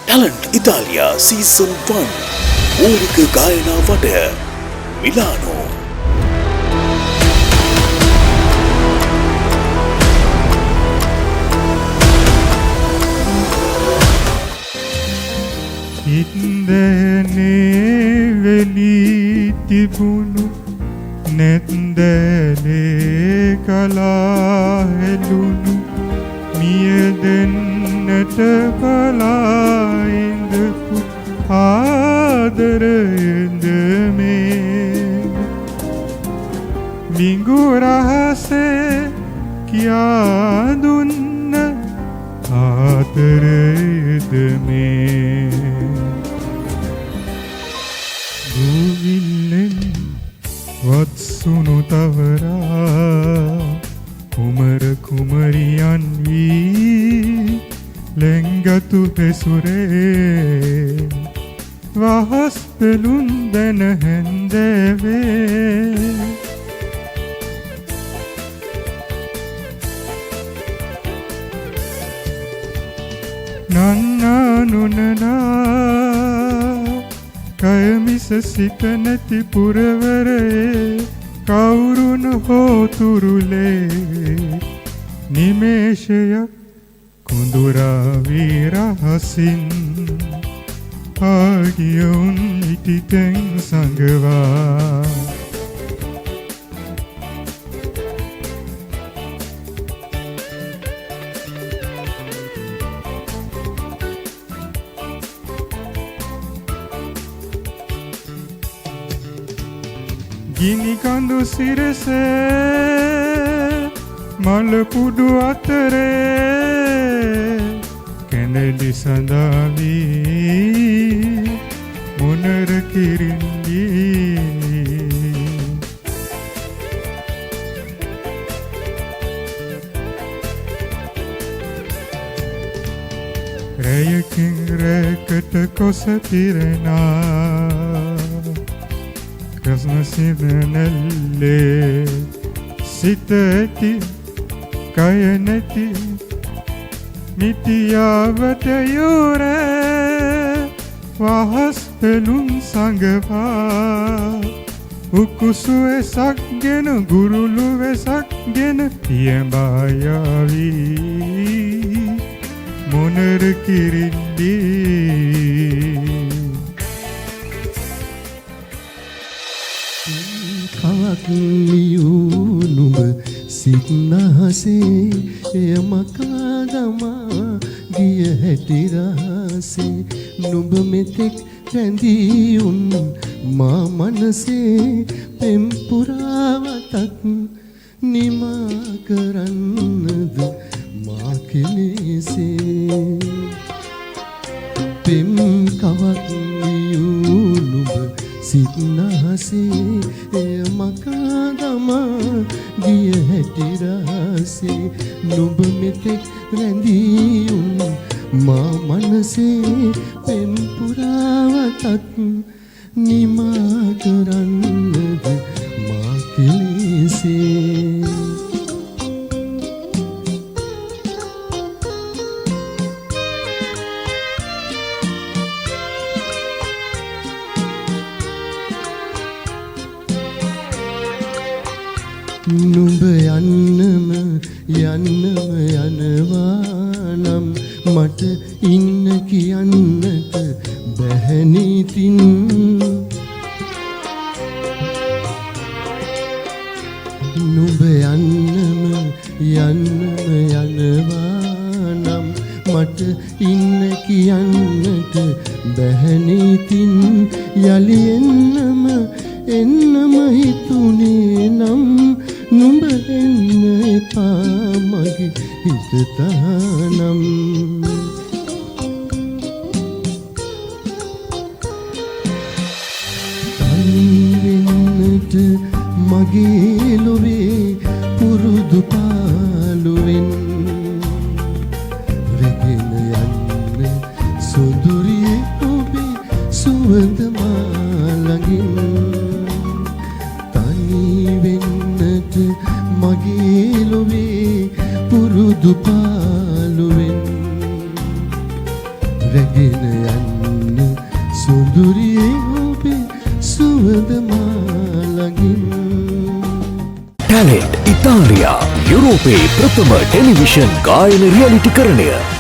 Talent ඉතාලියා season 1 මූලික ගායනා වඩ මිලානෝ. ඉන්දනේ වෙලී තිබුණු නැත්දැලේ කලා හෙළුණු මිය දෙන්නට බලා ඉඳපු ආදරයෙන්ද මේ මිඟු රහසේ කියා දුන්න ආදරයද මේ දුවිල්ලෙන් වත්සුණු තවරා කුමර කුමරියන් වී ලෙංගතු පෙසුරේ වහස් පෙළුන් දැන හැන්දෑවේ නන්නා නුනනා කයමිස සිත නැති පුරවරේ කවුරුන හෝතුරුලේ නිමේෂයක් කුඳුරා වීරහසින් ආගියුන් ඉටිතෙන් සංගවා ගිනි කඳු සිරසේ මල කුඩු අතරේ කැඳලි සඳාවී මොනර කිරින්දී රැයකින් රැකට කොස පිරෙනා කස්මසිවනල්ලේ සිත ඇති කය නැති මිටියාවට යුරේ වහස් පෙළුන් සංගවා උකුසු වෙසක් ගෙන ගුරුළු වෙසක් ගෙන පියඹායාවී මොනර කිරින්දී කවක් ලියූ නුඹ සිත්නහසේ එය මකාදමා ගිය හැටි රහසේ නුඹ මෙතෙක් රැඳීඋන් මා මනසේ පෙම් පුරාවතක් නිමා කරන්නද මා කෙලෙසේ පෙම් කවක් ලියූ නුඹ සිත්නහසේ එය මකාදමා ගිය හැටි රහසේ නුඹ මෙතෙක් රැඳීඋන් මා මනසේ පෙම් පුරාවතක් නිමා කරන්නද මා කෙලෙසේ නුඹ යන්නම යනවා නම් මට ඉන්න කියන්නට බැහැනිතින් නුඹ යන්නම යනවා නම් මට ඉන්න කියන්නට බැහැනිතින් යලි එන්නම හිතුනේ නම් නුඹ එන්න එපා මගේ හිත තහනම් තනිවෙන්නට මගේ ලොවේ පුරුදු පාලුවෙන් රැගෙන යන්න සොඳුරියේ ඔබේ සුවඳ මා ළඟින් තනිවෙන්නට මගේ ලොවේ පුරුදු පාලුවෙන් රැගෙන ගෙන යන්න සොඳුරියේ ඔබේ සුවඳ මා ළඟින්. ටැලන්ට් ඉතාලියා යුරෝපයේ ප්‍රථම ටෙලිවිෂන් ගායන රියැලිටි කරණය